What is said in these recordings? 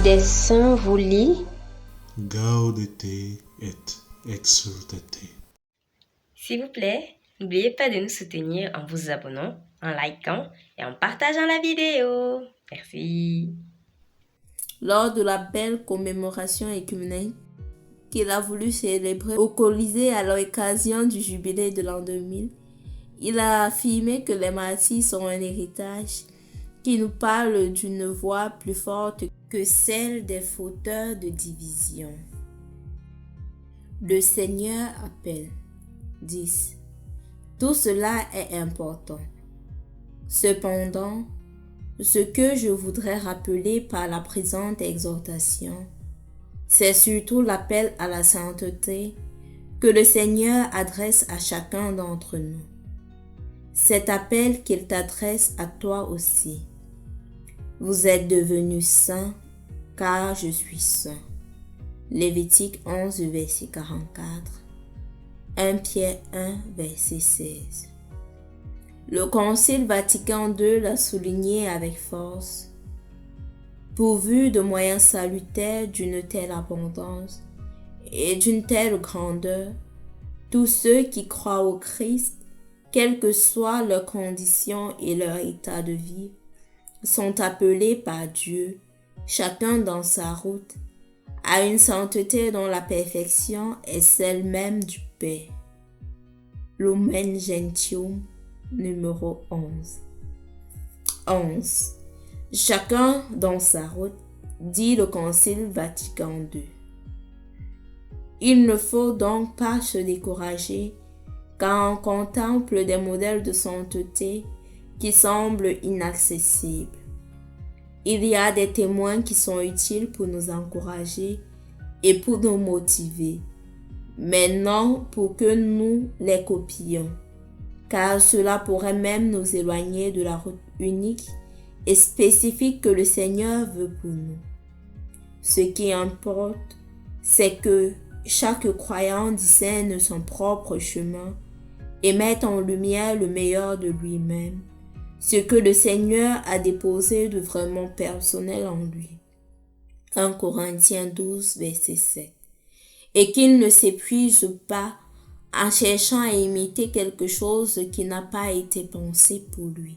des saints vous lit. Gaudete et exsultate. S'il vous plaît, n'oubliez pas de nous soutenir en vous abonnant, en likant et en partageant la vidéo. Merci. Lors de la belle commémoration écuménique qu'il a voulu célébrer au Colisée à l'occasion du jubilé de l'an 2000, il a affirmé que les martyrs sont un héritage qui nous parle d'une voix plus forte que celle des fauteurs de division. Le Seigneur appelle. 10. Tout cela est important. Cependant, ce que je voudrais rappeler par la présente exhortation, c'est surtout l'appel à la sainteté que le Seigneur adresse à chacun d'entre nous. Cet appel qu'il t'adresse à toi aussi. Vous êtes devenus saints, car je suis saint. Lévitique 11, verset 44. 1 Pierre 1, verset 16. Le Concile Vatican II l'a souligné avec force. Pourvu de moyens salutaires d'une telle abondance et d'une telle grandeur, tous ceux qui croient au Christ, quelles que soient leurs conditions et leur état de vie, sont appelés par Dieu, chacun dans sa route, à une sainteté dont la perfection est celle même du Père. Lumen Gentium, numéro 11. 11. Chacun dans sa route, dit le Concile Vatican II. Il ne faut donc pas se décourager quand on contemple des modèles de sainteté qui semblent inaccessibles. Il y a des témoins qui sont utiles pour nous encourager et pour nous motiver, mais non pour que nous les copions, car cela pourrait même nous éloigner de la route unique et spécifique que le Seigneur veut pour nous. Ce qui importe, c'est que chaque croyant discerne son propre chemin et mette en lumière le meilleur de lui-même, ce que le Seigneur a déposé de vraiment personnel en lui. 1 Corinthiens 12, verset 7. Et qu'il ne s'épuise pas en cherchant à imiter quelque chose qui n'a pas été pensé pour lui.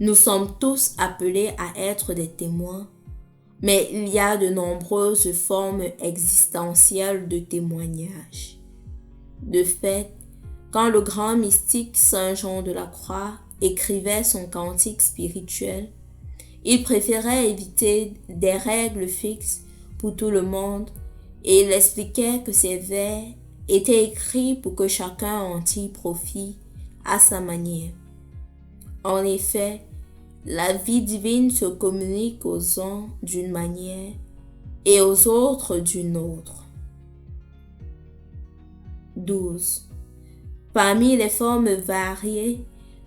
Nous sommes tous appelés à être des témoins, mais il y a de nombreuses formes existentielles de témoignage. De fait, quand le grand mystique Saint Jean de la Croix écrivait son cantique spirituel, il préférait éviter des règles fixes pour tout le monde et il expliquait que ces vers étaient écrits pour que chacun en tire profit à sa manière. En effet, la vie divine se communique aux uns d'une manière et aux autres d'une autre. 12. Parmi les formes variées,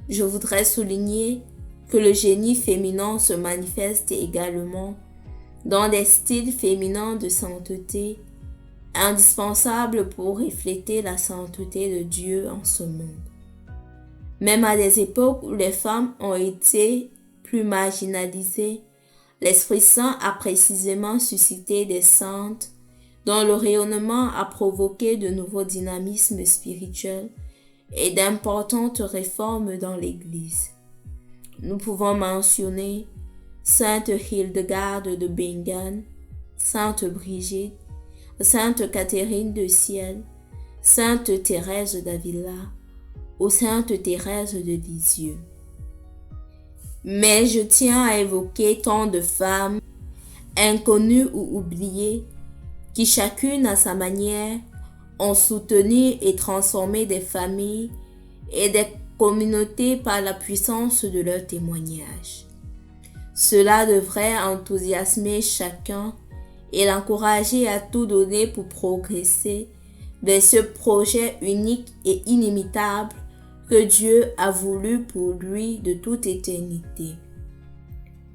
je voudrais souligner que le génie féminin se manifeste également dans des styles féminins de sainteté, indispensables pour refléter la sainteté de Dieu en ce monde. Même à des époques où les femmes ont été plus marginalisées, l'Esprit Saint a précisément suscité des saintes dont le rayonnement a provoqué de nouveaux dynamismes spirituels et d'importantes réformes dans l'Église. Nous pouvons mentionner Sainte Hildegarde de Bingen, Sainte Brigitte, Sainte Catherine de Sienne, Sainte Thérèse d'Avila ou Sainte Thérèse de Lisieux. Mais je tiens à évoquer tant de femmes, inconnues ou oubliées, qui chacune à sa manière ont soutenu et transformé des familles et des communautés par la puissance de leur témoignage. Cela devrait enthousiasmer chacun et l'encourager à tout donner pour progresser vers ce projet unique et inimitable que Dieu a voulu pour lui de toute éternité.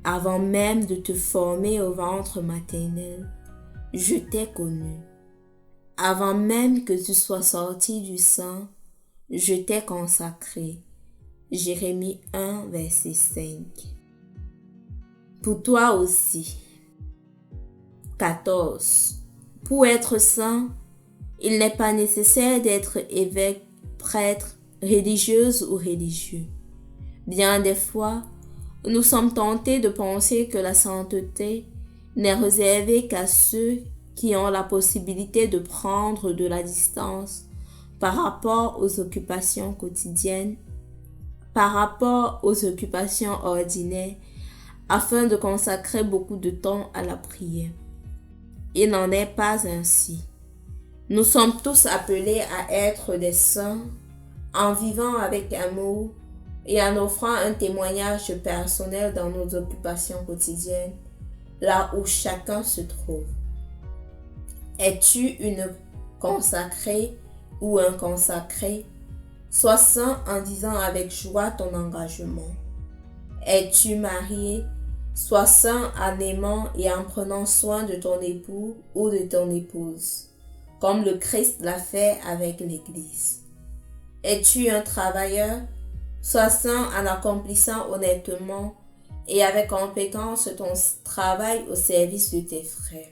Avant même de te former au ventre maternel, je t'ai connu. Avant même que tu sois sorti du sang, je t'ai consacré. Jérémie 1, verset 5. Pour toi aussi, 14. Pour être saint, il n'est pas nécessaire d'être évêque, prêtre, religieuse ou religieux. Bien des fois, nous sommes tentés de penser que la sainteté n'est réservée qu'à ceux qui ont la possibilité de prendre de la distance par rapport aux occupations quotidiennes, par rapport aux occupations ordinaires, afin de consacrer beaucoup de temps à la prière. Il n'en est pas ainsi. Nous sommes tous appelés à être des saints en vivant avec amour et en offrant un témoignage personnel dans nos occupations quotidiennes, là où chacun se trouve. Es-tu une consacrée ou un consacré? Sois saint en disant avec joie ton engagement. Es-tu marié? Sois saint en aimant et en prenant soin de ton époux ou de ton épouse, comme le Christ l'a fait avec l'Église. Es-tu un travailleur? Sois saint en accomplissant honnêtement et avec compétence ton travail au service de tes frères.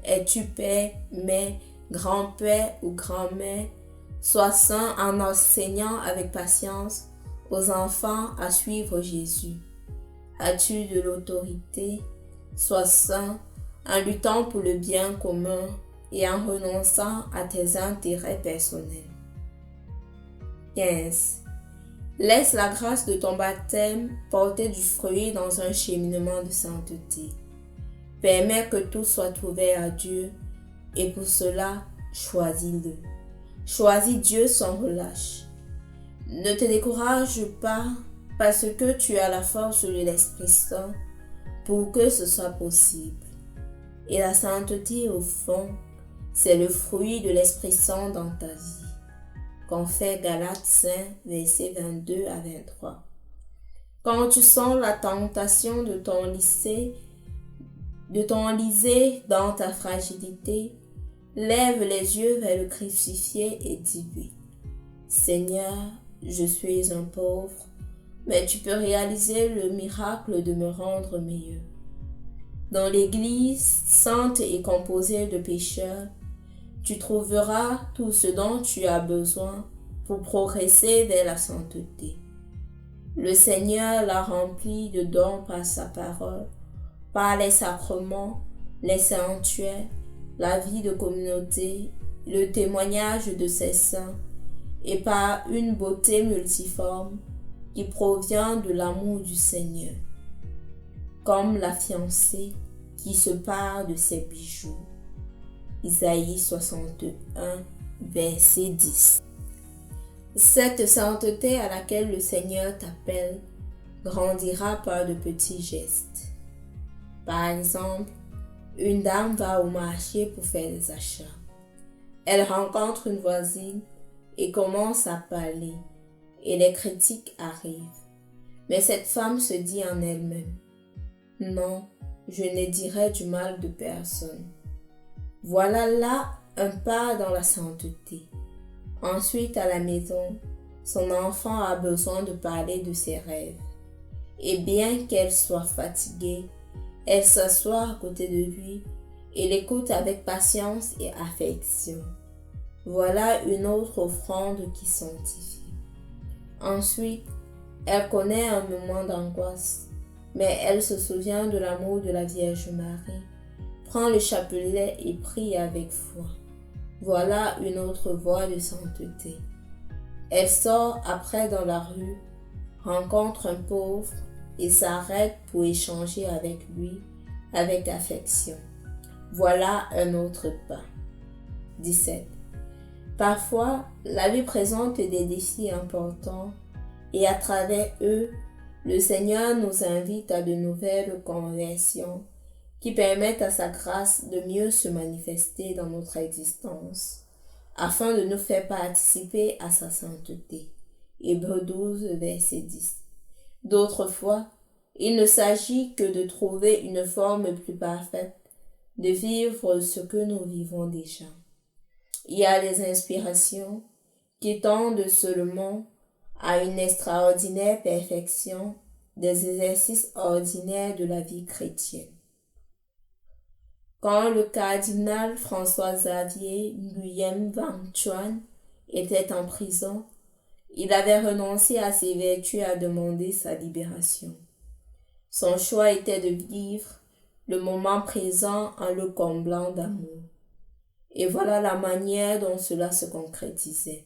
Es-tu père, mère, grand-père ou grand-mère? Sois saint en enseignant avec patience aux enfants à suivre Jésus. As-tu de l'autorité? Sois saint en luttant pour le bien commun et en renonçant à tes intérêts personnels. 15. Laisse la grâce de ton baptême porter du fruit dans un cheminement de sainteté. Permets que tout soit ouvert à Dieu et pour cela, choisis-le. Choisis Dieu sans relâche. Ne te décourage pas parce que tu as la force de l'Esprit Saint pour que ce soit possible. Et la sainteté, au fond, c'est le fruit de l'Esprit Saint dans ta vie. Confère Galates 5, versets 22 à 23. Quand tu sens la tentation de t'enliser dans ta fragilité, lève les yeux vers le crucifié et dis-lui: Seigneur, je suis un pauvre, mais tu peux réaliser le miracle de me rendre meilleur. Dans l'Église sainte et composée de pécheurs, tu trouveras tout ce dont tu as besoin pour progresser vers la sainteté. Le Seigneur l'a rempli de dons par sa parole, par les sacrements, les sanctuaires, la vie de communauté, le témoignage de ses saints, et par une beauté multiforme qui provient de l'amour du Seigneur, comme la fiancée qui se pare de ses bijoux. Isaïe 61, verset 10. Cette sainteté à laquelle le Seigneur t'appelle grandira par de petits gestes. Par exemple, une dame va au marché pour faire des achats. Elle rencontre une voisine et commence à parler, et les critiques arrivent. Mais cette femme se dit en elle-même: non, je ne dirai du mal de personne. Voilà là un pas dans la sainteté. Ensuite, à la maison, son enfant a besoin de parler de ses rêves. Et bien qu'elle soit fatiguée, elle s'assoit à côté de lui et l'écoute avec patience et affection. Voilà une autre offrande qui sanctifie. Ensuite, elle connaît un moment d'angoisse, mais elle se souvient de l'amour de la Vierge Marie, prend le chapelet et prie avec foi. Voilà une autre voie de sainteté. Elle sort après dans la rue, rencontre un pauvre et s'arrête pour échanger avec lui avec affection. Voilà un autre pas. 17. Parfois, la vie présente des défis importants et à travers eux, le Seigneur nous invite à de nouvelles conversions qui permettent à sa grâce de mieux se manifester dans notre existence, afin de nous faire participer à sa sainteté. Hébreux 12, verset 10. D'autres fois, il ne s'agit que de trouver une forme plus parfaite, de vivre ce que nous vivons déjà. Il y a des inspirations qui tendent seulement à une extraordinaire perfection des exercices ordinaires de la vie chrétienne. Quand le cardinal François-Xavier Nguyen Van Chuan était en prison, il avait renoncé à ses vertus et a demandé sa libération. Son choix était de vivre le moment présent en le comblant d'amour. Et voilà la manière dont cela se concrétisait.